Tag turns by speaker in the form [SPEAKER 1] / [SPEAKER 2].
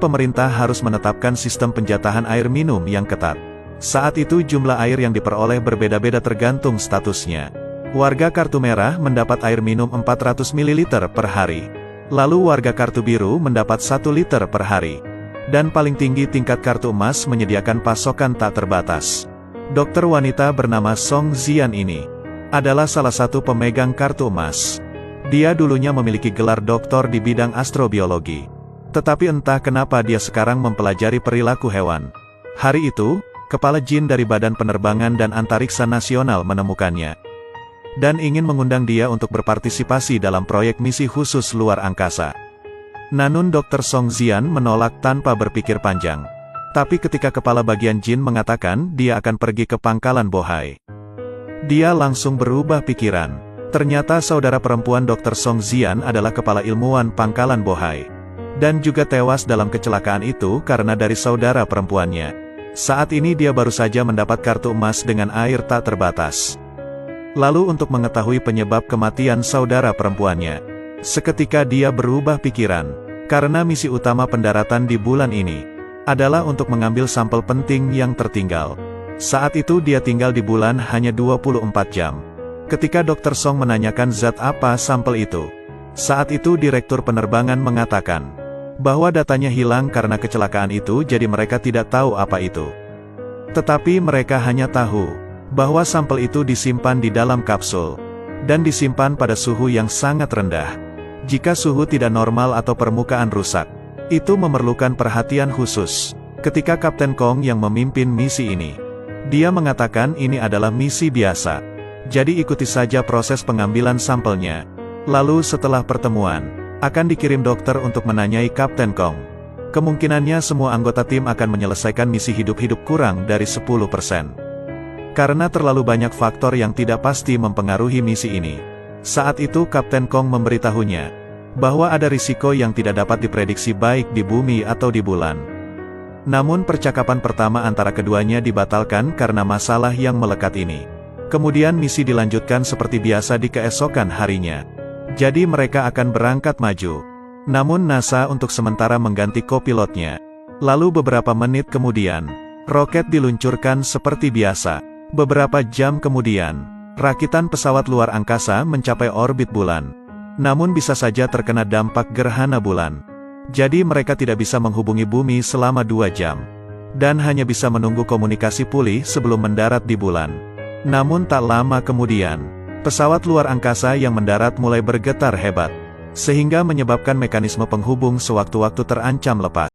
[SPEAKER 1] pemerintah harus menetapkan sistem penjatahan air minum yang ketat. Saat itu jumlah air yang diperoleh berbeda-beda tergantung statusnya. Warga kartu merah mendapat air minum 400 ml per hari. Lalu warga kartu biru mendapat 1 liter per hari. Dan paling tinggi tingkat kartu emas menyediakan pasokan tak terbatas. Dokter wanita bernama Song Zian ini adalah salah satu pemegang kartu emas. Dia dulunya memiliki gelar doktor di bidang astrobiologi. Tetapi entah kenapa dia sekarang mempelajari perilaku hewan. Hari itu, kepala Jin dari Badan Penerbangan dan Antariksa Nasional menemukannya. Dan ingin mengundang dia untuk berpartisipasi dalam proyek misi khusus luar angkasa. Namun Dr. Song Zian menolak tanpa berpikir panjang. Tapi ketika kepala bagian Jin mengatakan dia akan pergi ke pangkalan Bohai, dia langsung berubah pikiran. Ternyata saudara perempuan Dr. Song Zian adalah kepala ilmuwan pangkalan Bohai. Dan juga tewas dalam kecelakaan itu karena dari saudara perempuannya. Saat ini dia baru saja mendapat kartu emas dengan air tak terbatas. Lalu untuk mengetahui penyebab kematian saudara perempuannya, seketika dia berubah pikiran. Karena misi utama pendaratan di bulan ini adalah untuk mengambil sampel penting yang tertinggal. Saat itu dia tinggal di bulan hanya 24 jam. Ketika Dr. Song menanyakan zat apa sampel itu, saat itu Direktur Penerbangan mengatakan bahwa datanya hilang karena kecelakaan itu, jadi mereka tidak tahu apa itu. Tetapi mereka hanya tahu bahwa sampel itu disimpan di dalam kapsul dan disimpan pada suhu yang sangat rendah. Jika suhu tidak normal atau permukaan rusak, itu memerlukan perhatian khusus. Ketika Kapten Kong yang memimpin misi ini, dia mengatakan ini adalah misi biasa. Jadi ikuti saja proses pengambilan sampelnya. Lalu setelah pertemuan, akan dikirim dokter untuk menanyai Kapten Kong. Kemungkinannya semua anggota tim akan menyelesaikan misi hidup-hidup kurang dari 10%. Karena terlalu banyak faktor yang tidak pasti mempengaruhi misi ini. Saat itu Kapten Kong memberitahunya bahwa ada risiko yang tidak dapat diprediksi baik di bumi atau di bulan. Namun percakapan pertama antara keduanya dibatalkan karena masalah yang melekat ini. Kemudian misi dilanjutkan seperti biasa di keesokan harinya. Jadi mereka akan berangkat maju. Namun NASA untuk sementara mengganti kopilotnya. Lalu beberapa menit kemudian, roket diluncurkan seperti biasa. Beberapa jam kemudian, rakitan pesawat luar angkasa mencapai orbit bulan. Namun bisa saja terkena dampak gerhana bulan. Jadi mereka tidak bisa menghubungi bumi selama 2 jam. Dan hanya bisa menunggu komunikasi pulih sebelum mendarat di bulan. Namun tak lama kemudian, pesawat luar angkasa yang mendarat mulai bergetar hebat, sehingga menyebabkan mekanisme penghubung sewaktu-waktu terancam lepas.